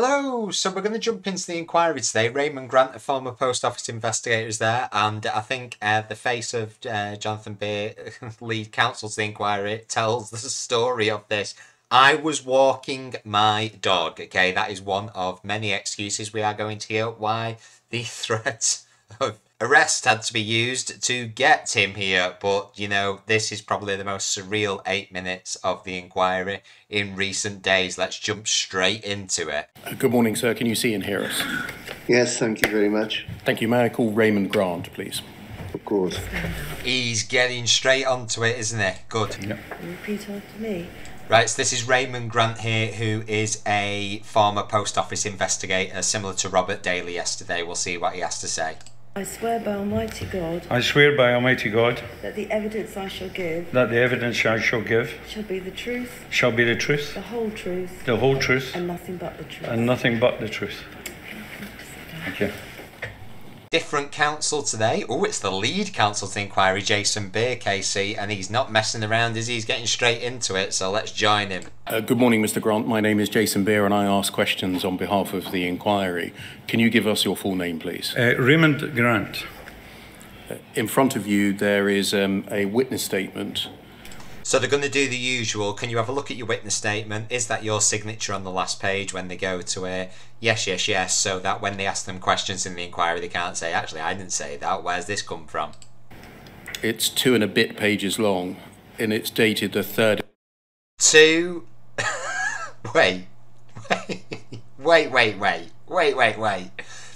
Hello, so we're going to jump into the inquiry today. Raymond Grant, a former post office investigator, is there, and I think the face of Jonathan Beer, lead counsel to the inquiry, tells the story of this. I was walking my dog, okay? That is one of many excuses we are going to hear why the threat of arrest had to be used to get him here, but you know, this is probably the most surreal 8 minutes of the inquiry in recent days. Let's jump straight into it. Good morning, sir. Can you see and hear us? Yes, thank you very much. Thank you. May I call Raymond Grant, please? Of course. He's getting straight onto it, isn't he? Good. Yep. Repeat after me. Right, so this is Raymond Grant here, who is a former post office investigator, similar to Robert Daly yesterday. We'll see what he has to say. I swear by Almighty God I swear by Almighty God that the evidence I shall give that the evidence I shall give shall be the truth, shall be the truth, the whole truth, the whole truth, and nothing but the truth. and nothing but the truth. Thank you. Different counsel today. Oh, it's the lead counsel to the inquiry, Jason Beer, KC, and he's not messing around, is he? He's getting straight into it, so let's join him. Good morning, Mr. Grant. My name is Jason Beer, and I ask questions on behalf of the inquiry. Can you give us your full name, please? Raymond Grant. In front of you, there is a witness statement. So they're going to do the usual. Can you have a look at your witness statement? Is that your signature on the last page when they go to it? Yes, yes, yes. So that when they ask them questions in the inquiry, they can't say, actually, I didn't say that. Where's this come from? It's 2 and a bit pages long, and it's dated the 3rd. Wait.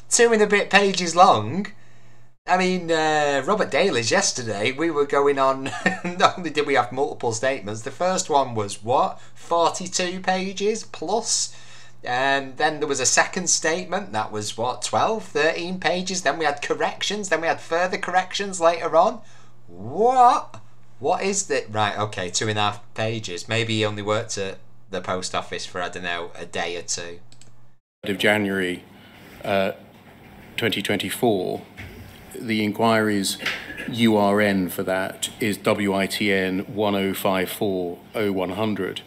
2 and a bit pages long? I mean, Robert Daly's yesterday, we were going on, not only did we have multiple statements, the first one was, what, 42 pages plus? And then there was a second statement that was, what, 12, 13 pages? Then we had corrections, then we had further corrections later on. What? What is that? Right, okay, 2.5 pages. Maybe he only worked at the post office for, I don't know, a day or two. Of January 2024. The inquiry's URN for that is WITN 10540100.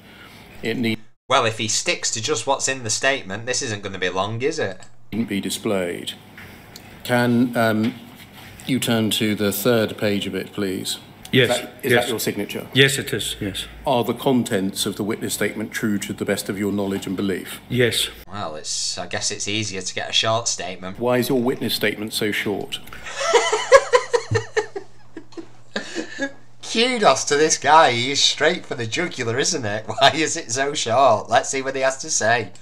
It needn't Well, if he sticks to just what's in the statement, this isn't going to be long, is it? be displayed. Can you turn to the 3rd page of it, please? Yes. Is that your signature? Yes, it is. Yes. Are the contents of the witness statement true to the best of your knowledge and belief? Yes. Well, I guess it's easier to get a short statement. Why is your witness statement so short? Kudos to this guy. He's straight for the jugular, isn't it? Why is it so short? Let's see what he has to say.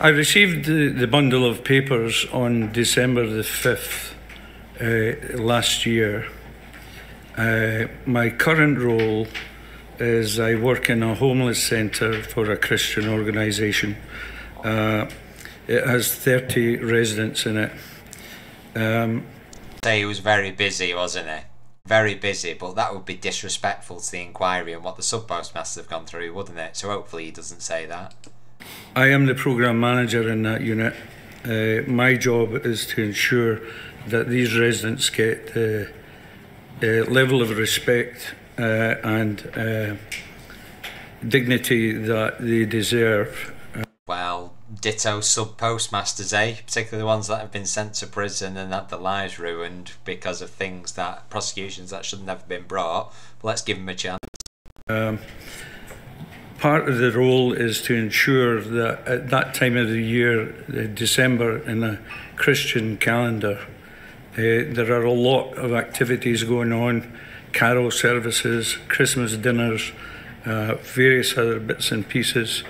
I received the bundle of papers on December the 5th last year. My current role is I work in a homeless centre for a Christian organisation. It has 30 residents in it. Say he was very busy, wasn't he? Very busy, but that would be disrespectful to the inquiry and what the subpostmasters have gone through, wouldn't it? So hopefully he doesn't say that. I am the programme manager in that unit. My job is to ensure that these residents get the level of respect and dignity that they deserve. Well, ditto sub-postmasters, eh? Particularly the ones that have been sent to prison and had their lives ruined because of things that, prosecutions that should have never been brought. But let's give them a chance. Part of the role is to ensure that at that time of the year, December, in a Christian calendar, there are a lot of activities going on, carol services, Christmas dinners, various other bits and pieces.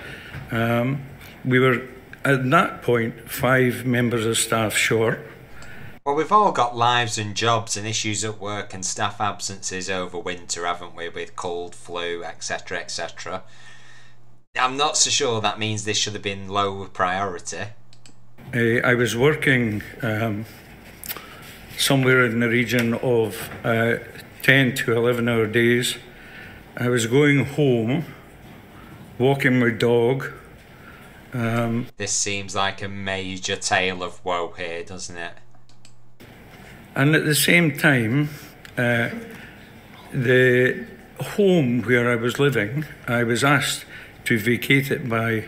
We were, at that point, 5 members of staff short. Well, we've all got lives and jobs and issues at work and staff absences over winter, haven't we, with cold, flu, etc, etc. I'm not so sure that means this should have been low priority. I was working somewhere in the region of 10 to 11 hour days. I was going home, walking my dog. This seems like a major tale of woe here, doesn't it? And at the same time, the home where I was living, I was asked to vacate it by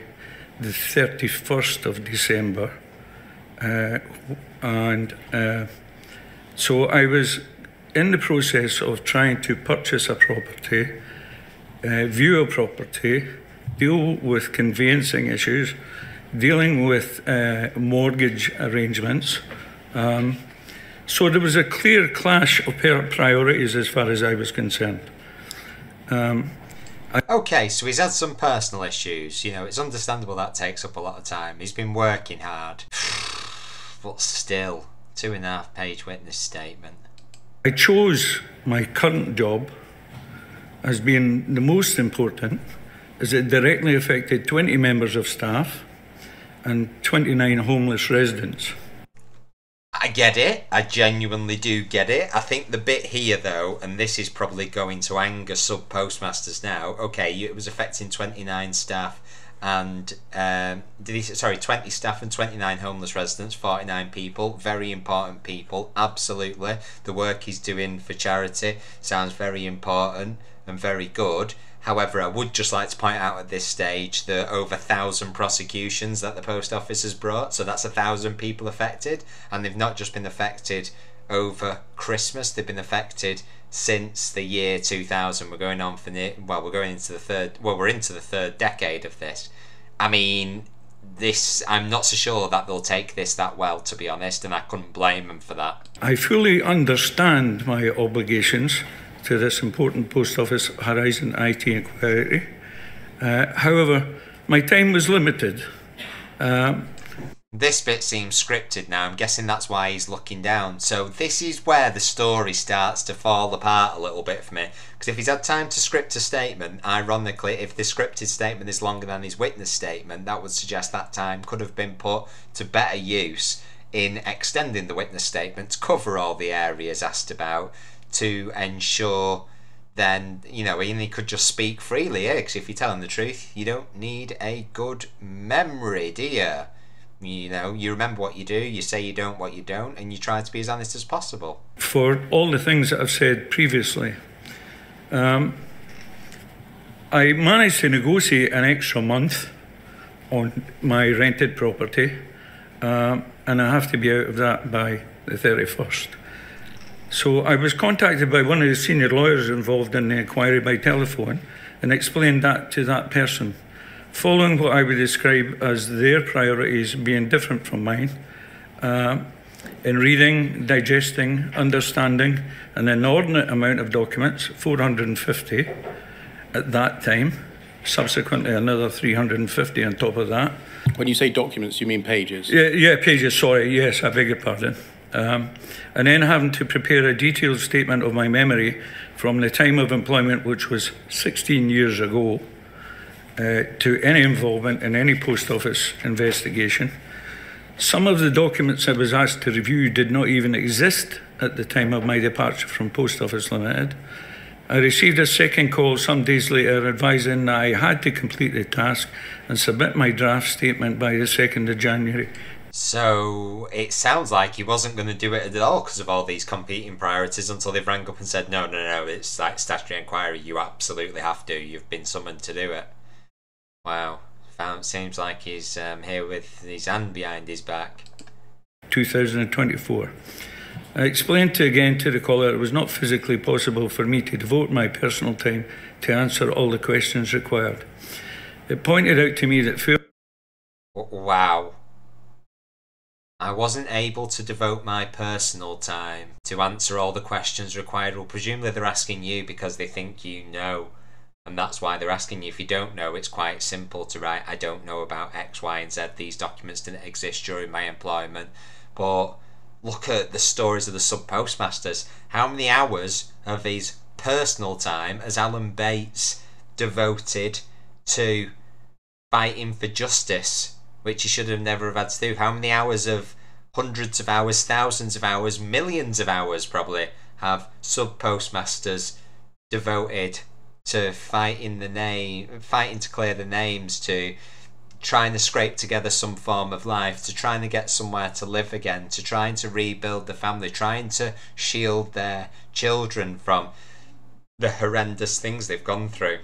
the 31st of December. So I was in the process of trying to purchase a property, view a property, deal with conveyancing issues, dealing with mortgage arrangements. So there was a clear clash of priorities as far as I was concerned. Okay, so he's had some personal issues. You know, it's understandable that takes up a lot of time. He's been working hard. But still, 2.5-page witness statement. I chose my current job as being the most important, as it directly affected 20 members of staff and 29 homeless residents. I get it. I genuinely do get it. I think the bit here, though, and this is probably going to anger sub-postmasters now. Okay, it was affecting 29 staff and 20 staff and 29 homeless residents, 49 people, very important people, absolutely. The work he's doing for charity sounds very important and very good. However, I would just like to point out at this stage the over 1,000 prosecutions that the post office has brought. So that's 1,000 people affected, and they've not just been affected over Christmas, they've been affected since the year 2000. We're going on for we're into the third decade of this. I mean, I'm not so sure that they'll take this that well, to be honest, and I couldn't blame them for that. I fully understand my obligations to this important Post Office Horizon IT inquiry. However, my time was limited. This bit seems scripted now. I'm guessing that's why he's looking down. So this is where the story starts to fall apart a little bit for me. Because if he's had time to script a statement, ironically, if the scripted statement is longer than his witness statement, that would suggest that time could have been put to better use in extending the witness statement to cover all the areas asked about, to ensure then, you know, he could just speak freely here. Because if you're telling the truth, you don't need a good memory, do you? You know, you remember what you do, you say you don't what you don't, and you try to be as honest as possible. For all the things that I've said previously, I managed to negotiate an extra month on my rented property, and I have to be out of that by the 31st. So I was contacted by one of the senior lawyers involved in the inquiry by telephone and explained that to that person. Following what I would describe as their priorities being different from mine, in reading, digesting, understanding an inordinate amount of documents, 450 at that time, subsequently another 350 on top of that. When you say documents, you mean pages? Yeah, pages, sorry, yes, I beg your pardon. And then having to prepare a detailed statement of my memory from the time of employment, which was 16 years ago, to any involvement in any post office investigation. Some of the documents I was asked to review did not even exist at the time of my departure from Post Office Limited. I received a second call some days later advising that I had to complete the task and submit my draft statement by the 2nd of January. So it sounds like he wasn't going to do it at all because of all these competing priorities until they rang up and said, no, it's like statutory inquiry, you absolutely have to, you've been summoned to do it. Wow, seems like he's here with his hand behind his back. 2024. I explained again to the caller it was not physically possible for me to devote my personal time to answer all the questions required. It pointed out to me that... Wow. I wasn't able to devote my personal time to answer all the questions required. Well, presumably they're asking you because they think you know. And that's why they're asking you. If you don't know, it's quite simple to write, I don't know about X, Y, and Z. These documents didn't exist during my employment. But look at the stories of the sub-postmasters. How many hours of his personal time has Alan Bates devoted to fighting for justice, which he should have never have had to do? How many hours of hundreds of hours, thousands of hours, millions of hours probably have sub-postmasters devoted to fighting to clear the names, to trying to scrape together some form of life, to trying to get somewhere to live again, to trying to rebuild the family, trying to shield their children from the horrendous things they've gone through.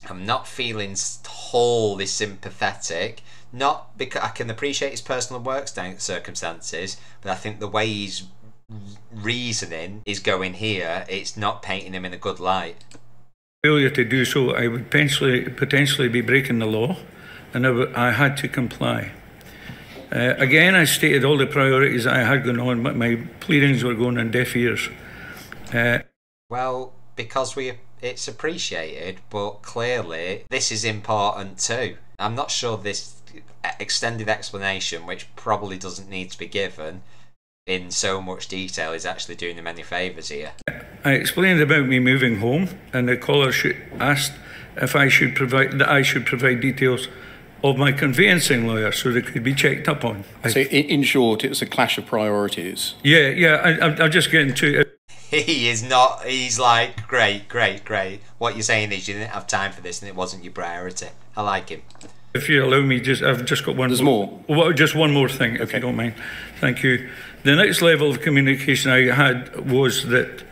I'm not feeling wholly sympathetic, not because I can appreciate his personal work circumstances, but I think the way he's reasoning is going here, it's not painting him in a good light. Failure to do so, I would potentially be breaking the law, and I had to comply. Again, I stated all the priorities I had going on, but my pleadings were going on deaf ears. Well, because it's appreciated, but clearly this is important too. I'm not sure this extended explanation, which probably doesn't need to be given in so much detail, is actually doing him any favours here. I explained about me moving home, and the caller asked if I should provide details of my conveyancing lawyer so they could be checked up on. So in short, it was a clash of priorities. Yeah, I'm just getting to it. He is not, he's like, great. What you're saying is you didn't have time for this and it wasn't your priority. I like him. If you allow me, I've just got one There's more. Well, just one more thing, if you don't mind. Thank you. The next level of communication I had was that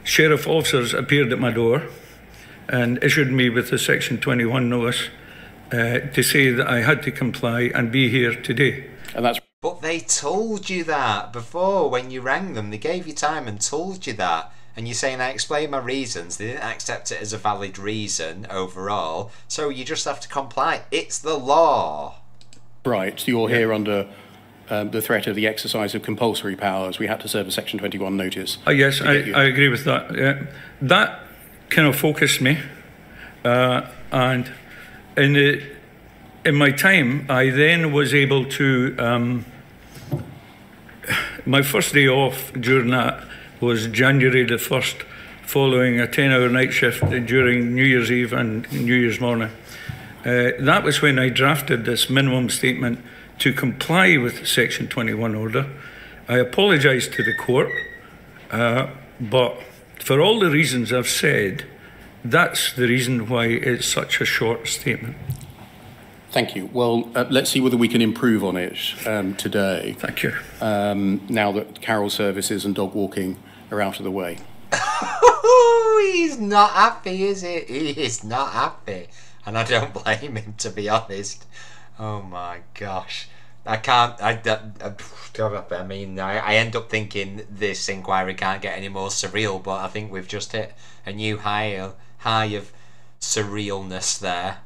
sheriff officers appeared at my door and issued me with a Section 21 notice to say that I had to comply and be here today. And that's... But they told you that before when you rang them. They gave you time and told you that. And you're saying, I explained my reasons. They didn't accept it as a valid reason overall. So you just have to comply. It's the law. Right. So you're here under the threat of the exercise of compulsory powers. We had to serve a Section 21 notice. Yes, I agree with that. Yeah. That kind of focused me. And in my time, I then was able to... my first day off during that was January the 1st, following a 10-hour night shift during New Year's Eve and New Year's morning. That was when I drafted this minimum statement to comply with Section 21 order. I apologised to the court, but for all the reasons I've said, that's the reason why it's such a short statement. Thank you. Well, let's see whether we can improve on it today. Thank you. Now that carol services and dog walking are out of the way. He's not happy, is he? He is not happy. And I don't blame him, to be honest. Oh my gosh. I mean, I end up thinking this inquiry can't get any more surreal, but I think we've just hit a new high of surrealness there.